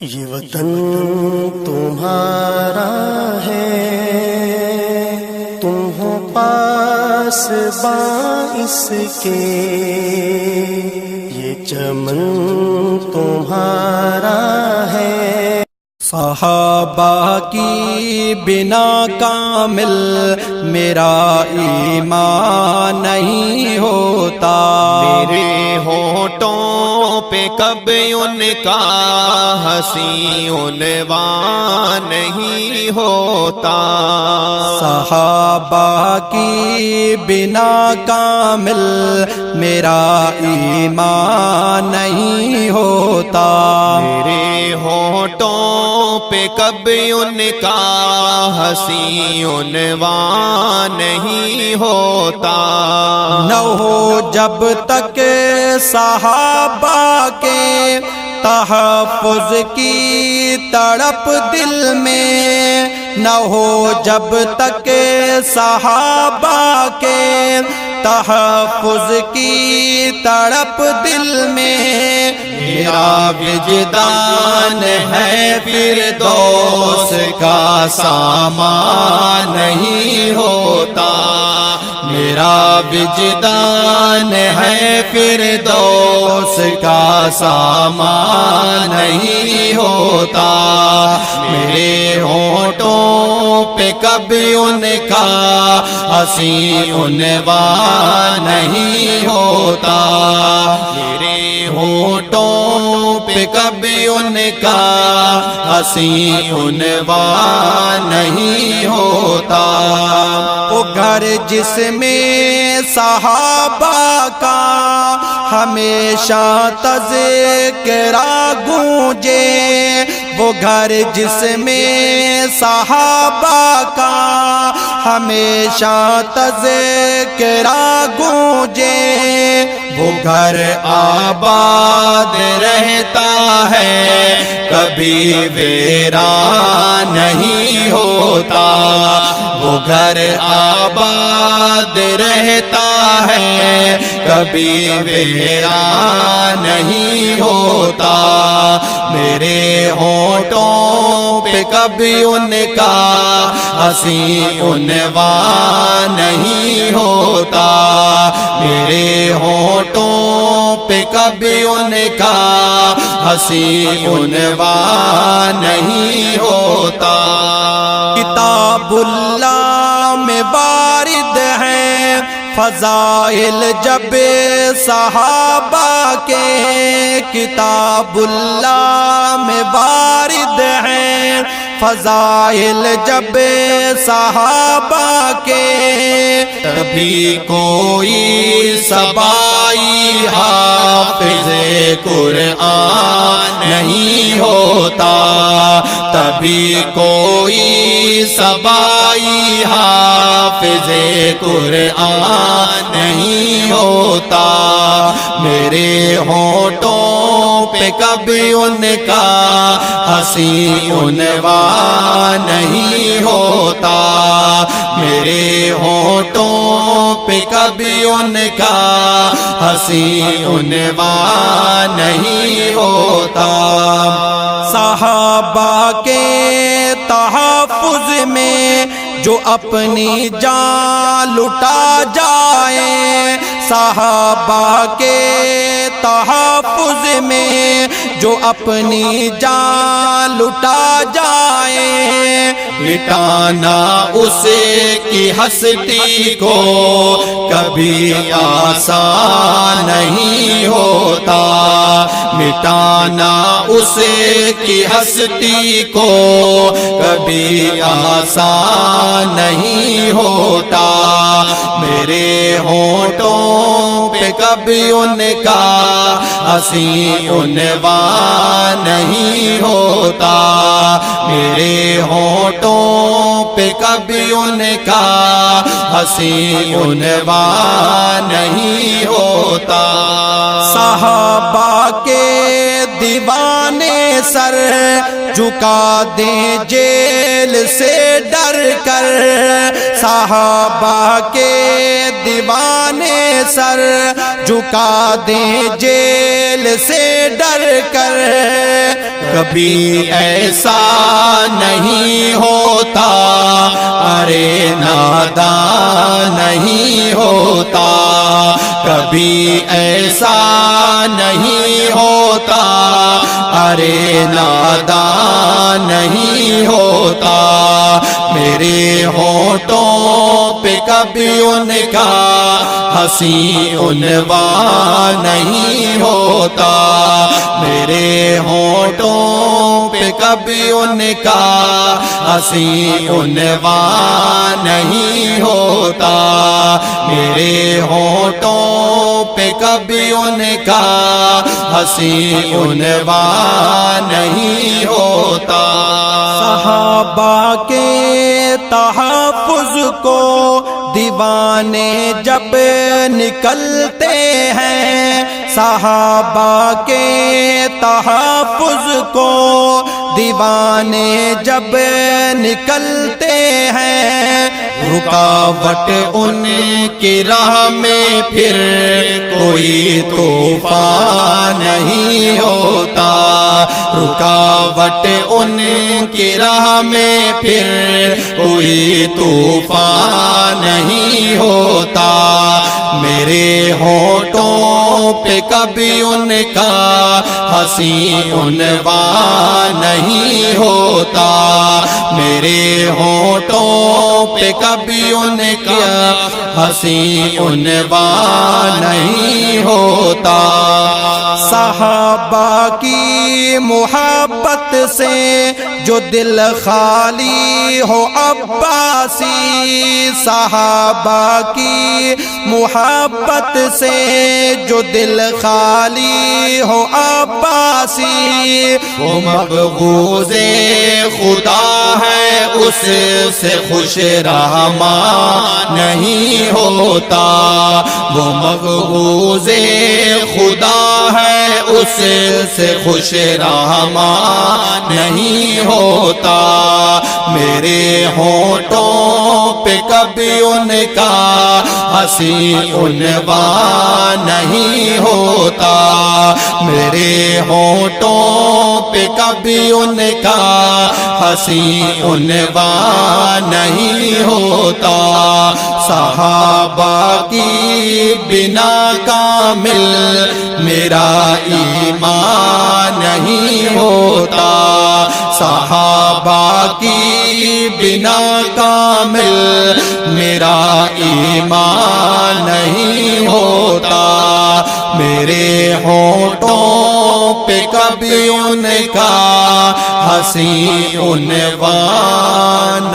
یہ وطن تمہارا ہے، تم ہو پاس باعث کے، یہ چمن تمہارا ہے۔ صحابہ کی بنا کامل میرا ایمان نہیں ہوتا، میرے ہونٹوں پہ کب ان کا ہنسی عنوان نہیں ہوتا۔ صحابہ کی بنا کامل میرا ایمان نہیں ہوتا، میرے ہونٹوں پہ کب ان کا ہنسی عنوان نہیں ہوتا۔ نہ ہو جب تک صحابہ کے تحفظ کی تڑپ دل میں، نہ ہو جب تک صحابہ کے تحفظ کی تڑپ دل میں، میرا وجدان ہے فردوس کا سامان نہیں ہوتا، میرا وجدان ہے فردوس کا سامان نہیں ہوتا۔ میرے ہونٹوں پہ کبھی ان کا ہنسی عنوان نہیں ہوتا، میرے ہونٹوں پہ کبھی ان کا ہنسی عنوان نہیں ہوتا۔ وہ گھر جس میں صحابہ کا ہمیشہ تذکرہ گونجے، وہ گھر جس میں صحابہ کا ہمیشہ تذکرہ گونجے، وہ گھر آباد رہتا ہے کبھی ویران نہیں ہوتا، وہ گھر آباد رہتا ہے کبھی ویران نہیں ہوتا۔ میرے ہونٹوں پہ کبھی ان کا ہنسی عنوان نہیں ہوتا، میرے ہونٹوں پہ کبھی ان کا ہنسی عنوان نہیں ہوتا۔ کتاب اللہ میں وارد ہیں فضائل جب صحابہ کے، کتاب اللہ میں وارد ہیں فضائل جب صحابہ کے، تبھی کوئی سبائی حافظ قرآن نہیں ہوتا، تبھی کوئی سبائی حافظ قرآن نہیں ہوتا۔ میرے ہونٹوں پہ کبھی ان کا ہنسی عنوان نہیں ہوتا، میرے ہونٹوں پہ کبھی ان کا ہنسی عنوان نہیں ہوتا۔ صحابہ کے تحفظ میں جو اپنی جان لٹا جائے، صحابہ کے تحفظ میں جو اپنی جان لٹا جائے، مٹانا اسے کی ہستی کو کبھی آسان نہیں ہوتا، مٹانا اسے کی ہستی کو کبھی آسان نہیں ہوتا۔ میرے ہونٹوں پہ کبھی ان کا ہنسی عنوان نہیں ہوتا، میرے ہونٹوں پہ کبھی ان کا ہنسی عنوان نہیں ہوتا۔ صحابہ کے دیوانے سر جھکا دیں جیل سے ڈر کر صحابہ کے دیوانے سر جھکا دیں جیل سے ڈر کر کبھی ایسا نہیں ہوتا ارے نادان نہیں ہوتا کبھی ایسا نہیں ہوتا ارے نادان نہیں ہوتا میرے ہونٹوں پہ کبھی ان کا ہنسی عنوان نہیں ہوتا میرے ہونٹوں پہ کبھی ان کا ہنسی عنوان نہیں ہوتا میرے ہونٹوں پہ کبھی ان کا ہنسی عنوان نہیں ہوتا صحابہ کے تحفظ کو دیوانے جب نکلتے ہیں صحابہ کے تحفظ کو دیوانے جب نکلتے ہیں رکاوٹ ان کی راہ میں پھر کوئی طوفان نہیں ہوتا رکاوٹ ان کی راہ میں پھر کوئی طوفان نہیں ہوتا میرے ہونٹوں پہ کبھی ان کا ہنسی عنوان نہیں ہوتا میرے ہونٹوں پہ کبھی ان کا ہنسی عنوان نہیں ہوتا صحابہ کی محبت سے جو دل خالی ہو عباسی صحابہ کی محبت سے جو دل خالی ہو عباسی وہ مقبوض خدا ہے اس سے خوش رحمان نہیں ہوتا وہ مقبوض خدا ہے اس سے خوش رحمان نہیں ہوتا میرے ہونٹوں پہ کبھی ان کا ہنسی عنوان نہیں ہوتا میرے ہونٹوں پہ کبھی ان کا ہنسی عنوان نہیں ہوتا صحابہ کی بنا کامل میرا ایمان نہیں ہوتا صحابہ کی بنا کامل میرا ایمان نہیں ہوتا میرے ہونٹوں پہ کبھی ان کا ہنسی عنوان